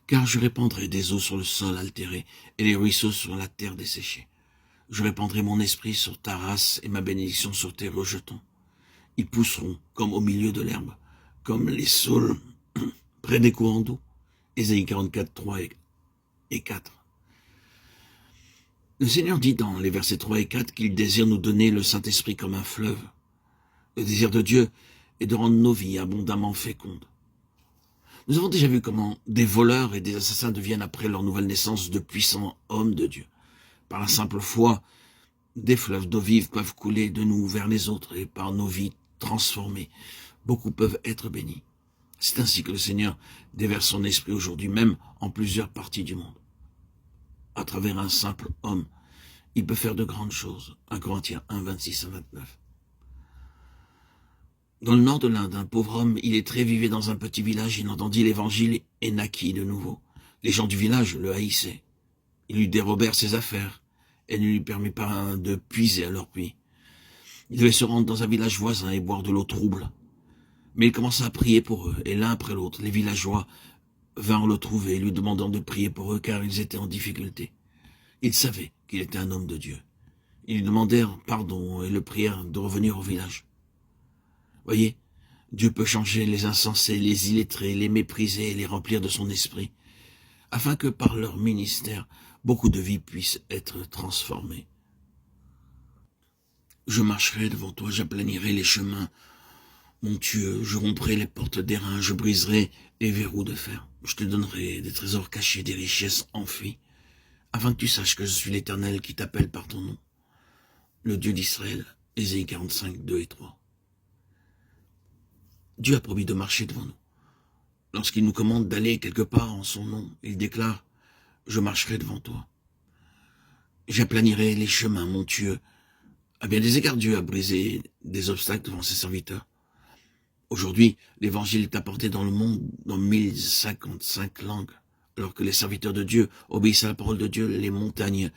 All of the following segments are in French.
Car je répandrai des eaux sur le sol altéré et les ruisseaux sur la terre desséchée. Je répandrai mon esprit sur ta race et ma bénédiction sur tes rejetons. Ils pousseront comme au milieu de l'herbe, comme les saules près des courants d'eau. Ésaïe 44, 3 et 4. Le Seigneur dit dans les versets 3 et 4 qu'il désire nous donner le Saint-Esprit comme un fleuve. Le désir de Dieu est de rendre nos vies abondamment fécondes. Nous avons déjà vu comment des voleurs et des assassins deviennent après leur nouvelle naissance de puissants hommes de Dieu. Par la simple foi, des fleuves d'eau vive peuvent couler de nous vers les autres et par nos vies transformées, beaucoup peuvent être bénis. C'est ainsi que le Seigneur déverse son esprit aujourd'hui même en plusieurs parties du monde. À travers un simple homme, il peut faire de grandes choses. 1 Corinthiens 1, 26 à 29. Dans le nord de l'Inde, un pauvre homme, illettré, vivait dans un petit village, il entendit l'évangile et naquit de nouveau. Les gens du village le haïssaient. Ils lui dérobèrent ses affaires et ne lui permirent pas de puiser à leur puits. Il devait se rendre dans un village voisin et boire de l'eau trouble. Mais il commença à prier pour eux, et l'un après l'autre, les villageois vinrent le trouver, lui demandant de prier pour eux, car ils étaient en difficulté. Ils savaient qu'il était un homme de Dieu. Ils lui demandèrent pardon et le prièrent de revenir au village. Voyez, Dieu peut changer les insensés, les illettrés, les mépriser et les remplir de son esprit, afin que par leur ministère, beaucoup de vies puissent être transformées. Je marcherai devant toi, j'aplanirai les chemins montueux, je romprai les portes d'airain, je briserai les verrous de fer. Je te donnerai des trésors cachés, des richesses enfuies, afin que tu saches que je suis l'Éternel qui t'appelle par ton nom, le Dieu d'Israël. Ésaïe 45, 2 et 3. Dieu a promis de marcher devant nous. Lorsqu'il nous commande d'aller quelque part en son nom, il déclare « Je marcherai devant toi. J'aplanirai les chemins montueux. » À bien des égards, Dieu a brisé des obstacles devant ses serviteurs. Aujourd'hui, l'évangile est apporté dans le monde dans 1055 langues. Alors que les serviteurs de Dieu obéissent à la parole de Dieu, les montagnes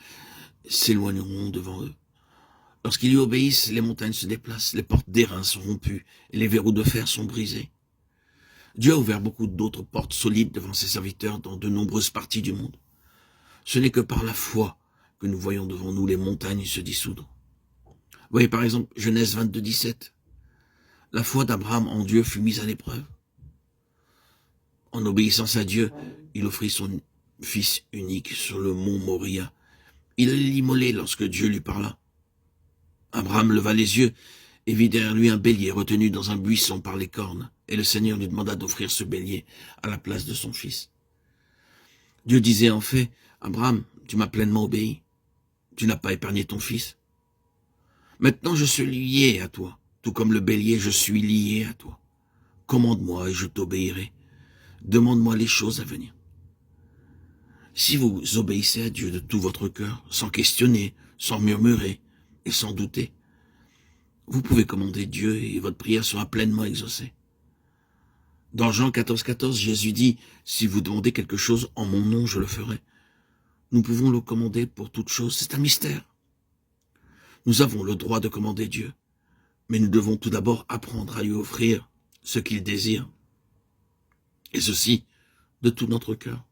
s'éloigneront devant eux. Lorsqu'ils lui obéissent, les montagnes se déplacent, les portes d'airain sont rompues et les verrous de fer sont brisés. Dieu a ouvert beaucoup d'autres portes solides devant ses serviteurs dans de nombreuses parties du monde. Ce n'est que par la foi que nous voyons devant nous les montagnes se dissoudre. Voyez par exemple Genèse 22, 17. La foi d'Abraham en Dieu fut mise à l'épreuve. En obéissance à Dieu, il offrit son fils unique sur le mont Moria. Il allait l'immoler lorsque Dieu lui parla. Abraham leva les yeux et vit derrière lui un bélier retenu dans un buisson par les cornes, et le Seigneur lui demanda d'offrir ce bélier à la place de son fils. Dieu disait en fait, « Abraham, tu m'as pleinement obéi. Tu n'as pas épargné ton fils. Maintenant je suis lié à toi, tout comme le bélier, je suis lié à toi. Commande-moi et je t'obéirai. Demande-moi les choses à venir. » Si vous obéissez à Dieu de tout votre cœur, sans questionner, sans murmurer et sans douter, vous pouvez commander Dieu et votre prière sera pleinement exaucée. Dans Jean 14, 14, Jésus dit, « Si vous demandez quelque chose en mon nom, je le ferai. » Nous pouvons le commander pour toute chose, c'est un mystère. Nous avons le droit de commander Dieu, mais nous devons tout d'abord apprendre à lui offrir ce qu'il désire, et ceci de tout notre cœur.